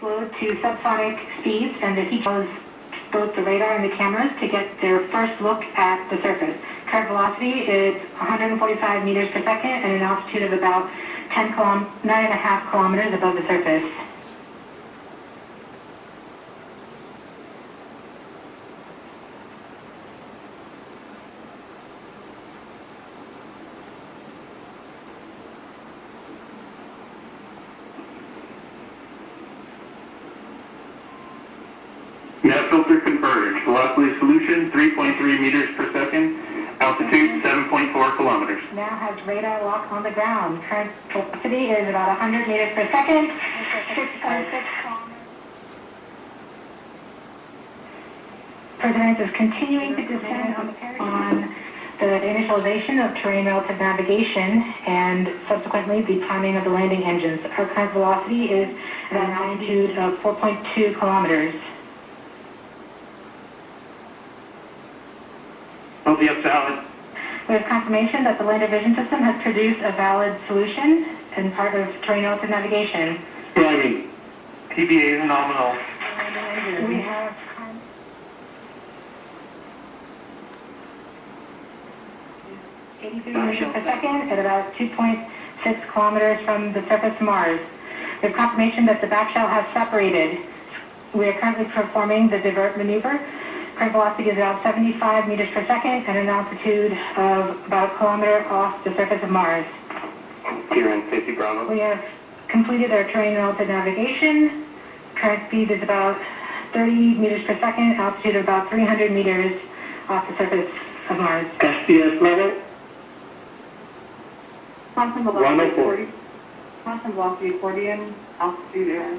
slowed to subsonic speeds, and the heat shows both the radar and the cameras to get their first look at the surface. Current velocity is 145 meters per second and an altitude of about 9.5 kilometers above the surface. Net filter converged. Velocity solution 3.3 meters per second. Altitude 7.4 kilometers. Now has radar lock on the ground. Current velocity is about 100 meters per second. 6.6 kilometers. Perseverance is continuing to descend on the initialization of terrain relative navigation and subsequently the timing of the landing engines. Our current velocity is at an altitude of 4.2 kilometers. LDF valid. We have confirmation that the lander vision system has produced a valid solution and part of terrain relative navigation. Flagging. PBA is nominal. We have 83 meters per second at about 2.6 kilometers from the surface of Mars. We have confirmation that the back shell has separated. We are currently performing the divert maneuver. Current velocity is about 75 meters per second and an altitude of about a kilometer off the surface of Mars. Kieran, 50 Bravo. We have completed our terrain relative navigation. Current speed is about 30 meters per second, altitude of about 300 meters off the surface of Mars. SPS level. Constant velocity 40 and altitude air.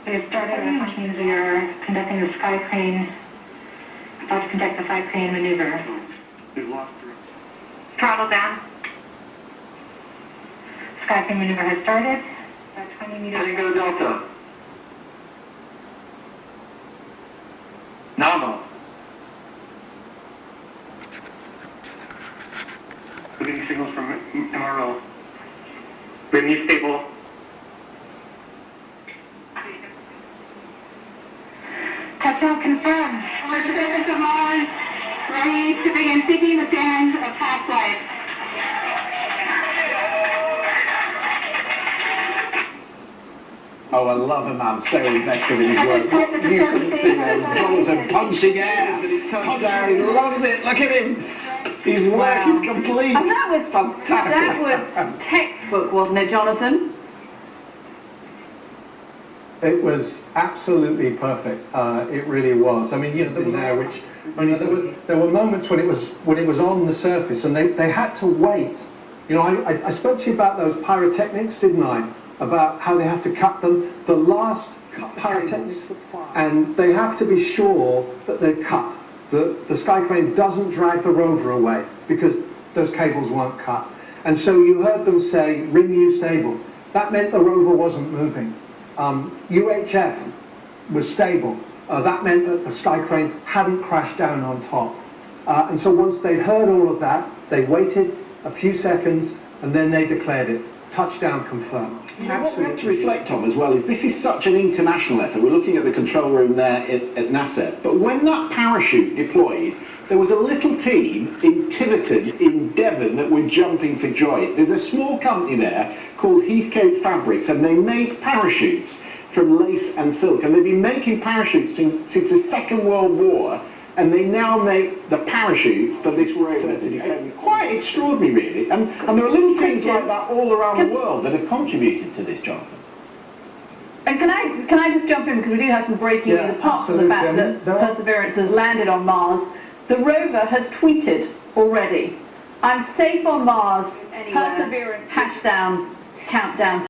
We have started our functions. We are conducting the sky crane, about to conduct the sky crane maneuver. We've lost Throttle down. Sky crane maneuver has started. About 20 meters. Tango Delta. Nominal. We're getting signals from MRO. Brittany stable. Touchdown confirmed. We're at the surface of Mars, ready to begin seeking the sands of past life. Oh, I love a man so invested in his work. What you couldn't see there was Jonathan punching air. Touchdown, he loves it. Look at him. His work is complete. And that was fantastic. That was textbook, wasn't it, Jonathan? It was absolutely perfect. It really was. I mean, you know, in there, which there were moments when it was on the surface, and they had to wait. You know, I spoke to you about those pyrotechnics, didn't I? About how they have to cut them. The last pyrotechnics, and they have to be sure that they're cut. The sky crane doesn't drag the rover away because those cables weren't cut. And so you heard them say, "Ring U stable." That meant the rover wasn't moving. UHF was stable. That meant that the sky crane hadn't crashed down on top. And so once they'd heard all of that, they waited a few seconds and then they declared it. Touchdown confirmed. What we have to reflect on as well is this is such an international effort. We're looking at the control room there at NASA. But when that parachute deployed, there was a little team in Tiverton in Devon that were jumping for joy. There's a small company there called Heathcote Fabrics, and they make parachutes from lace and silk. And they've been making parachutes since the Second World War, and they now make the parachute for this rover to descend. Quite extraordinary, really. And there are little teams like that all around the world that have contributed to this, Jonathan. And can I just jump in, because we do have some breaking news, apart from the fact that Perseverance has landed on Mars. The rover has tweeted already, "I'm safe on Mars, Perseverance #countdown."